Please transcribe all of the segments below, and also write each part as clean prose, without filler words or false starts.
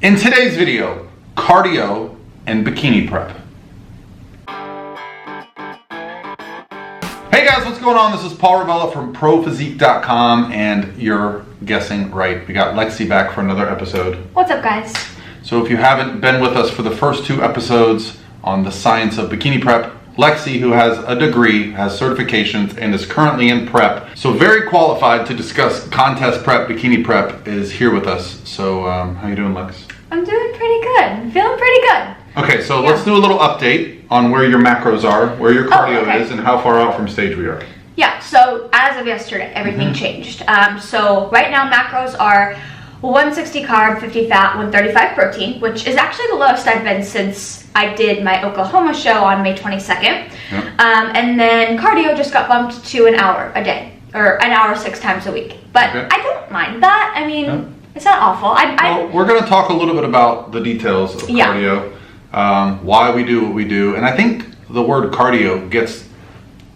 In today's video, cardio and bikini prep. Hey guys, what's going on? This is Paul Ravella from ProPhysique.com, and you're guessing right. We got Lexie back for another episode. What's up, guys? So if you haven't been with us for the first two episodes on the science of bikini prep, Lexie, who has a degree, has certifications, and is currently in prep, so very qualified to discuss contest prep, bikini prep, is here with us. So how you doing, Lex? I'm doing pretty good. I'm feeling pretty good. Okay, so let's do a little update on where your macros are, where your cardio is, and how far out from stage we are. Yeah, so as of yesterday, everything changed. So right now macros are 160 carb, 50 fat, 135 protein, which is actually the lowest I've been since I did my Oklahoma show on May 22nd. And then cardio just got bumped to an hour a day, or an hour 6 times a week. But I don't mind that. I mean, it's not awful. Well, we're going to talk a little bit about the details of cardio, why we do what we do. And I think the word cardio gets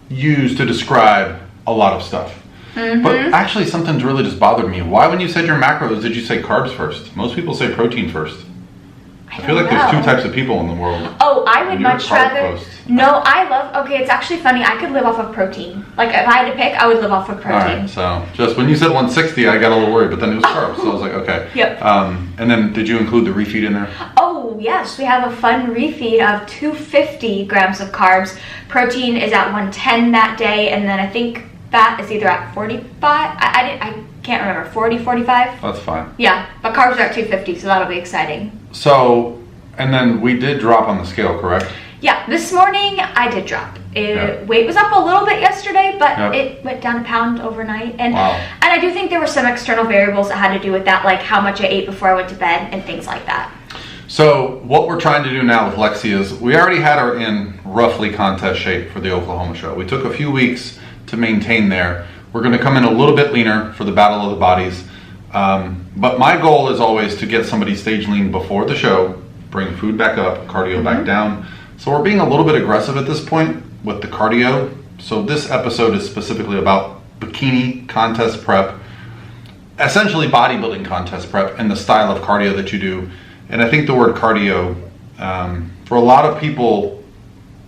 used to describe a lot of stuff. But actually something's really just bothered me. Why, when you said your macros, did you say carbs first? Most people say protein first. I feel like there's two types of people in the world. Oh, I would much rather. No, I love. Okay, it's actually funny. I could live off of protein. Like if I had to pick, I would live off of protein. All right. So just when you said 160, I got a little worried, but then it was carbs, so I was like, okay. Yep. And then did you include the refeed in there? Oh yes, we have a fun refeed of 250 grams of carbs. Protein is at 110 that day, and then I think fat is either at 45. I can't remember. 40, 45. That's fine. Yeah, but carbs are at 250, so that'll be exciting. So, and then we did drop on the scale, correct? Yeah, this morning I did drop. Weight was up a little bit yesterday, but it went down a pound overnight. And and I do think there were some external variables that had to do with that, like how much I ate before I went to bed and things like that. So what we're trying to do now with Lexie is we already had her in roughly contest shape for the Oklahoma show. We took a few weeks to maintain there. We're going to come in a little bit leaner for the Battle of the Bodies. But my goal is always to get somebody stage lean before the show, bring food back up, cardio back down. So we're being a little bit aggressive at this point with the cardio. So this episode is specifically about bikini contest prep, essentially bodybuilding contest prep, and the style of cardio that you do. And I think the word cardio, for a lot of people,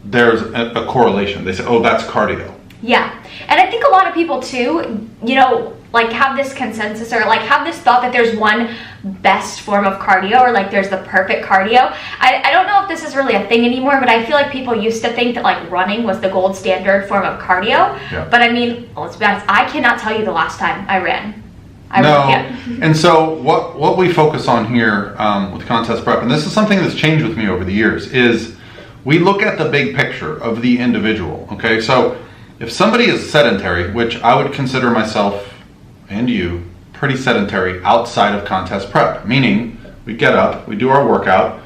there's a correlation. They say, oh, that's cardio. Yeah, and I think a lot of people too, you know, like have this consensus or like have this thought that there's one best form of cardio or like there's the perfect cardio. I don't know if this is really a thing anymore, but I feel like people used to think that like running was the gold standard form of cardio. Yeah. But I mean, let's be honest, I cannot tell you the last time I ran. I really can't. And so what we focus on here with contest prep, and this is something that's changed with me over the years, is we look at the big picture of the individual, okay? So if somebody is sedentary, which I would consider myself and you pretty sedentary outside of contest prep, meaning we get up, we do our workout,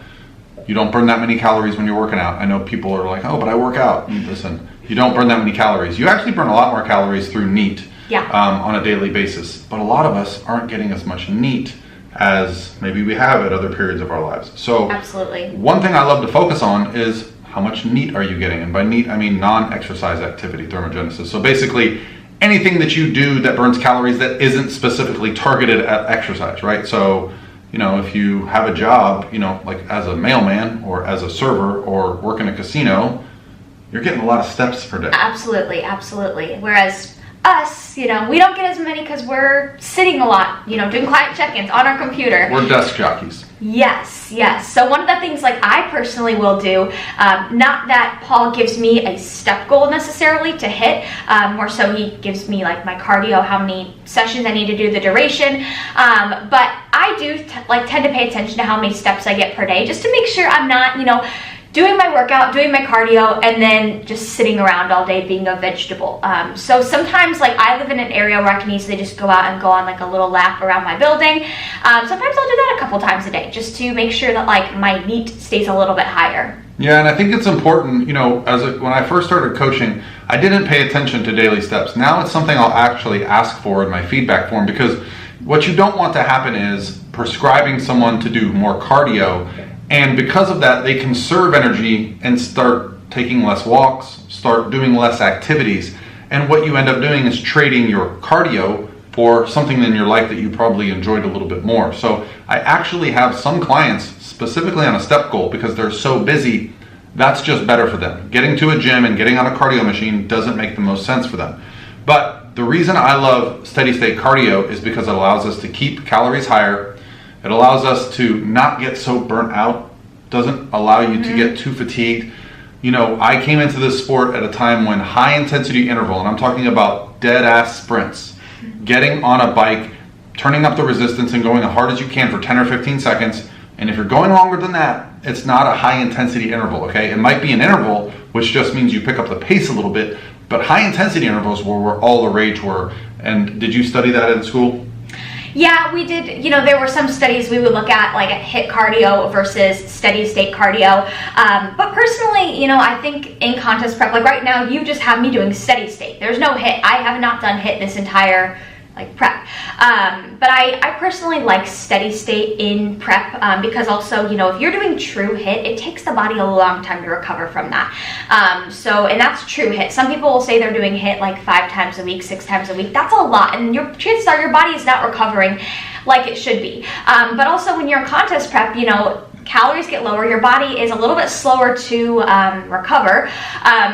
you don't burn that many calories when you're working out. I know people are like, oh, but I work out. Listen, you don't burn that many calories. You actually burn a lot more calories through NEAT on a daily basis, but a lot of us aren't getting as much NEAT as maybe we have at other periods of our lives. So absolutely, one thing I love to focus on is how much NEAT are you getting? And by NEAT, I mean non-exercise activity, thermogenesis. So basically, anything that you do that burns calories that isn't specifically targeted at exercise, right? So, you know, if you have a job, you know, like as a mailman or as a server or work in a casino, you're getting a lot of steps per day. Absolutely, absolutely. Whereas us, you know, we don't get as many because we're sitting a lot, you know, doing client check-ins on our computer. We're desk jockeys. Yes, yes. So one of the things like I personally will do, not that Paul gives me a step goal necessarily to hit, more so he gives me like my cardio, how many sessions I need to do, the duration, but I do tend to pay attention to how many steps I get per day just to make sure I'm not, you know, doing my workout, doing my cardio, and then just sitting around all day being a vegetable. So sometimes like I live in an area where I can easily just go out and go on like a little lap around my building. Sometimes I'll do that a couple times a day just to make sure that like my NEAT stays a little bit higher. Yeah, and I think it's important, you know, when I first started coaching, I didn't pay attention to daily steps. Now it's something I'll actually ask for in my feedback form, because what you don't want to happen is prescribing someone to do more cardio, and because of that, they conserve energy and start taking less walks, start doing less activities. And what you end up doing is trading your cardio for something in your life that you probably enjoyed a little bit more. So I actually have some clients specifically on a step goal because they're so busy, that's just better for them. Getting to a gym and getting on a cardio machine doesn't make the most sense for them. But the reason I love steady state cardio is because it allows us to keep calories higher. It allows us to not get so burnt out, doesn't allow you to get too fatigued. You know, I came into this sport at a time when high intensity interval, and I'm talking about dead ass sprints, getting on a bike, turning up the resistance and going as hard as you can for 10 or 15 seconds. And if you're going longer than that, it's not a high intensity interval, okay? It might be an interval, which just means you pick up the pace a little bit, but high intensity intervals were all the rage were. And did you study that in school? Yeah, we did. You know, there were some studies we would look at, like at HIIT cardio versus steady state cardio. But personally, you know, I think in contest prep, like right now, you just have me doing steady state. There's no HIIT. I have not done HIIT this entire prep. But I personally like steady state in prep because also, you know, if you're doing true HIIT, it takes the body a long time to recover from that. And that's true HIIT. Some people will say they're doing HIIT like 5 times a week, 6 times a week. That's a lot. And your chances are your body is not recovering like it should be. But also when you're in contest prep, you know, calories get lower, your body is a little bit slower to recover.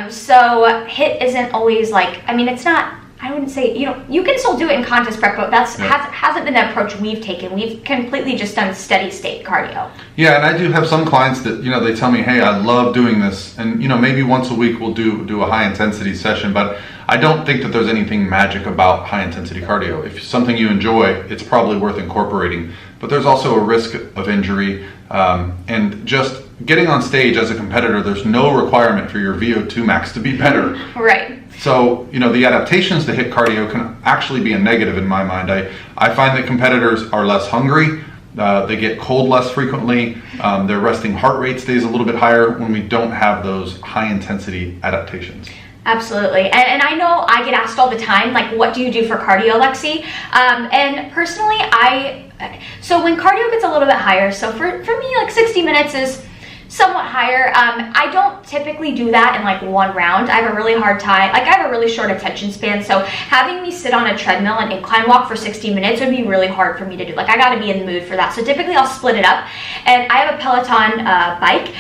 So HIIT isn't always like, I mean, it's not, I wouldn't say, you know, you can still do it in contest prep, but hasn't been the approach we've taken. We've completely just done steady state cardio. Yeah, and I do have some clients that, you know, they tell me, hey, I love doing this. And, you know, maybe once a week we'll do a high intensity session, but I don't think that there's anything magic about high intensity cardio. If it's something you enjoy, it's probably worth incorporating. But there's also a risk of injury. And just getting on stage as a competitor, there's no requirement for your VO2 max to be better. Right. So, you know, the adaptations to HIIT cardio can actually be a negative in my mind. I find that competitors are less hungry, they get cold less frequently, their resting heart rate stays a little bit higher when we don't have those high intensity adaptations. Absolutely. And I know I get asked all the time, like, what do you do for cardio, Lexie? And personally, so when cardio gets a little bit higher, so for me, like 60 minutes is somewhat higher. I don't typically do that in like one round. I have a really hard time, like I have a really short attention span, so having me sit on a treadmill and incline walk for 60 minutes would be really hard for me to do. Like I gotta be in the mood for that. So typically I'll split it up, and I have a Peloton bike,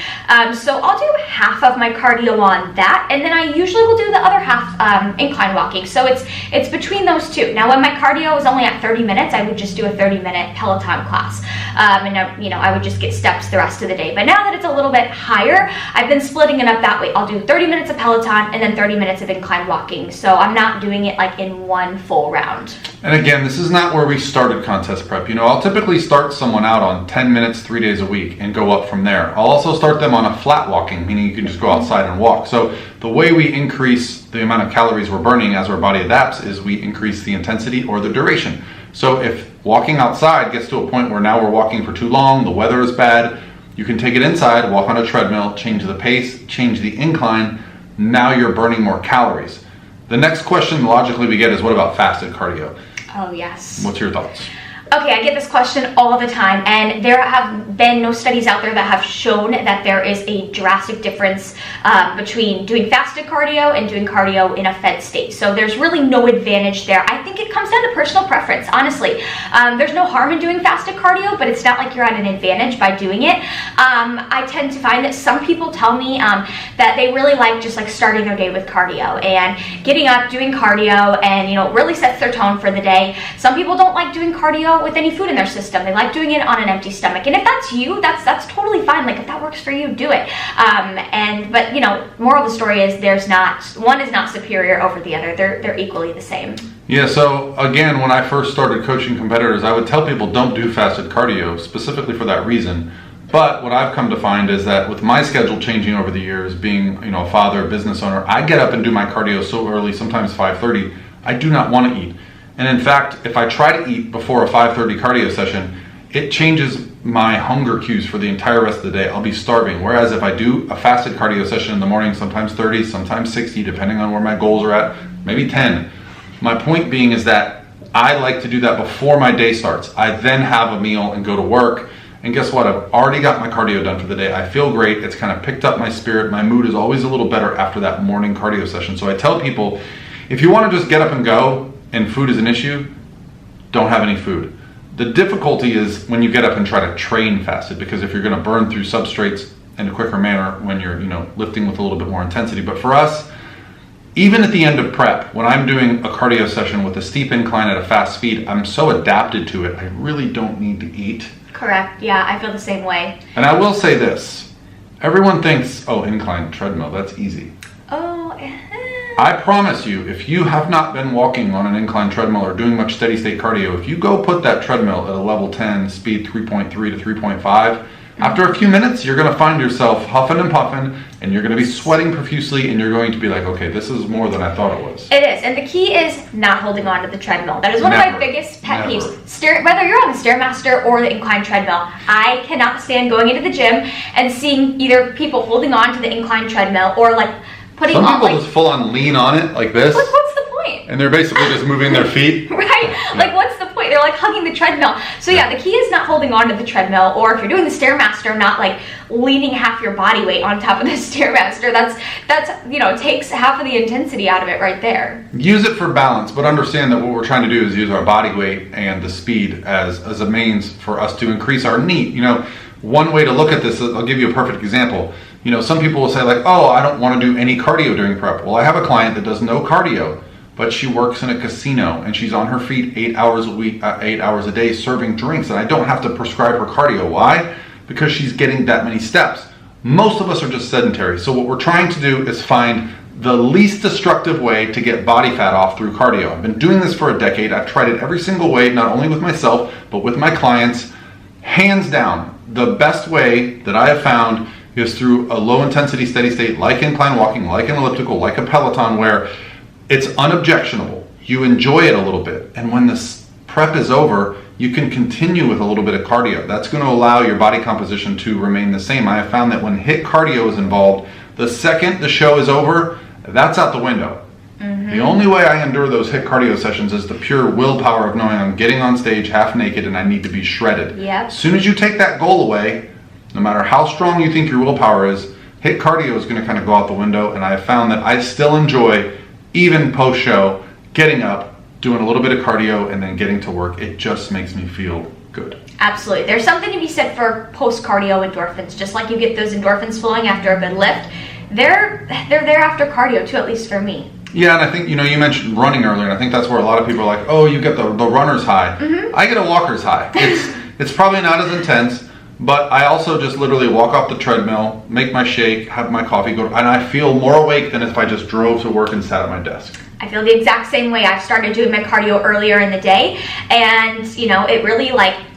so I'll do half of my cardio on that, and then I usually will do the other half incline walking. So it's between those two. Now when my cardio is only at 30 minutes, I would just do a 30-minute Peloton class, and I would just get steps the rest of the day. But now that it's a little bit higher, I've been splitting it up that way. I'll do 30 minutes of Peloton and then 30 minutes of incline walking. So I'm not doing it like in one full round. And again, this is not where we started contest prep. You know, I'll typically start someone out on 10 minutes, 3 days a week and go up from there. I'll also start them on a flat walking, meaning you can just go outside and walk. So the way we increase the amount of calories we're burning as our body adapts is we increase the intensity or the duration. So if walking outside gets to a point where now we're walking for too long, the weather is bad, you can take it inside, walk on a treadmill, change the pace, change the incline. Now you're burning more calories. The next question logically we get is, what about fasted cardio? Oh, yes. What's your thoughts? Okay, I get this question all the time, and there have been no studies out there that have shown that there is a drastic difference between doing fasted cardio and doing cardio in a fed state. So there's really no advantage there. I think it comes down to personal preference, honestly. There's no harm in doing fasted cardio, but it's not like you're at an advantage by doing it. I tend to find that some people tell me that they really like just like starting their day with cardio and getting up, doing cardio, and it really sets their tone for the day. Some people don't like doing cardio with any food in their system. They like doing it on an empty stomach. And if that's you, that's totally fine. Like if that works for you, do it. But moral of the story is one is not superior over the other. They're equally the same. Yeah, so again, when I first started coaching competitors, I would tell people don't do fasted cardio specifically for that reason. But what I've come to find is that with my schedule changing over the years, being a father, business owner, I get up and do my cardio so early, sometimes 5:30. I do not want to eat. And in fact, if I try to eat before a 5:30 cardio session, it changes my hunger cues for the entire rest of the day. I'll be starving. Whereas if I do a fasted cardio session in the morning, sometimes 30, sometimes 60, depending on where my goals are at, maybe 10. My point being is that I like to do that before my day starts. I then have a meal and go to work. And guess what? I've already got my cardio done for the day. I feel great. It's kind of picked up my spirit. My mood is always a little better after that morning cardio session. So I tell people, if you want to just get up and go, and food is an issue, don't have any food. The difficulty is when you get up and try to train fasted, because if you're going to burn through substrates in a quicker manner when you're, lifting with a little bit more intensity. But for us, even at the end of prep, when I'm doing a cardio session with a steep incline at a fast speed, I'm so adapted to it, I really don't need to eat. Correct. Yeah, I feel the same way. And I will say this. Everyone thinks, oh, incline treadmill, that's easy. Oh, I promise you, if you have not been walking on an incline treadmill or doing much steady state cardio, if you go put that treadmill at a level 10, speed 3.3 to 3.5, after a few minutes, you're going to find yourself huffing and puffing, and you're going to be sweating profusely, and you're going to be like, okay, this is more than I thought it was. It is, and the key is not holding on to the treadmill. That is one of my biggest pet peeves. Whether you're on the Stairmaster or the incline treadmill, I cannot stand going into the gym and seeing either people holding on to the incline treadmill or like putting Some on people just full on lean on it like this. What's the point? And they're basically just moving their feet. Right? Like, what's the point? They're like hugging the treadmill. So yeah, the key is not holding on to the treadmill, or if you're doing the Stairmaster, not like leaning half your body weight on top of the Stairmaster. That's takes half of the intensity out of it right there. Use it for balance, but understand that what we're trying to do is use our body weight and the speed as a means for us to increase our NEAT. One way to look at this, I'll give you a perfect example. Some people will say like, oh, I don't want to do any cardio during prep. Well, I have a client that does no cardio, but she works in a casino and she's on her feet 8 hours a week, 8 hours a day serving drinks, and I don't have to prescribe her cardio. Why? Because she's getting that many steps. Most of us are just sedentary. So what we're trying to do is find the least destructive way to get body fat off through cardio. I've been doing this for a decade. I've tried it every single way, not only with myself, but with my clients. Hands down, the best way that I have found is through a low intensity steady state, like incline walking, like an elliptical, like a Peloton, where it's unobjectionable. You enjoy it a little bit. And when this prep is over, you can continue with a little bit of cardio. That's going to allow your body composition to remain the same. I have found that when HIIT cardio is involved, the second the show is over, that's out the window. The only way I endure those HIIT cardio sessions is the pure willpower of knowing I'm getting on stage half naked and I need to be shredded. Yep. As soon as you take that goal away, no matter how strong you think your willpower is, HIIT cardio is going to kind of go out the window. And I have found that I still enjoy, even post-show, getting up, doing a little bit of cardio, and then getting to work. It just makes me feel good. Absolutely. There's something to be said for post-cardio endorphins. Just like you get those endorphins flowing after a good lift, they're there after cardio too, at least for me. Yeah, and I think, you mentioned running earlier, and I think that's where a lot of people are like, oh, you get the runner's high. I get a walker's high. It's probably not as intense, but I also just literally walk off the treadmill, make my shake, have my coffee, go, and I feel more awake than if I just drove to work and sat at my desk. I feel the exact same way. I've started doing my cardio earlier in the day, and it really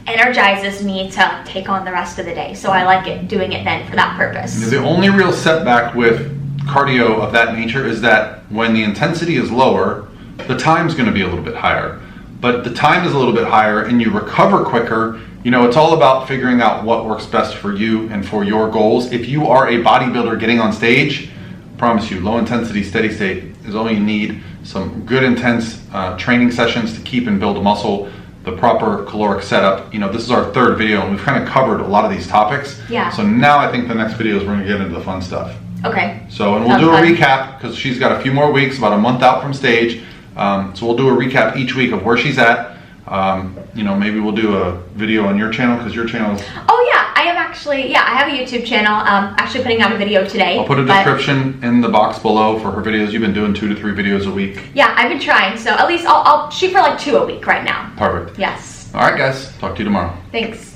energizes me to take on the rest of the day. So I like doing it then for that purpose. The only real setback with cardio of that nature is that when the intensity is lower, the time's going to be a little bit higher. But the time is a little bit higher and you recover quicker. It's all about figuring out what works best for you and for your goals. If you are a bodybuilder getting on stage, I promise you, low intensity, steady state is all you need. Some good intense training sessions to keep and build muscle, the proper caloric setup. This is our third video and we've kind of covered a lot of these topics. Yeah. So now I think the next video is we're going to get into the fun stuff. Okay. So, and we'll do a recap because she's got a few more weeks, about a month out from stage. So we'll do a recap each week of where she's at. Maybe we'll do a video on your channel because your channel is... Oh yeah, I am actually, I have a YouTube channel. Actually putting out a video today. I'll put a description in the box below for her videos. You've been doing 2 to 3 videos a week. Yeah, I've been trying. So at least I'll shoot for 2 a week right now. Perfect. Yes. All right, guys. Talk to you tomorrow. Thanks.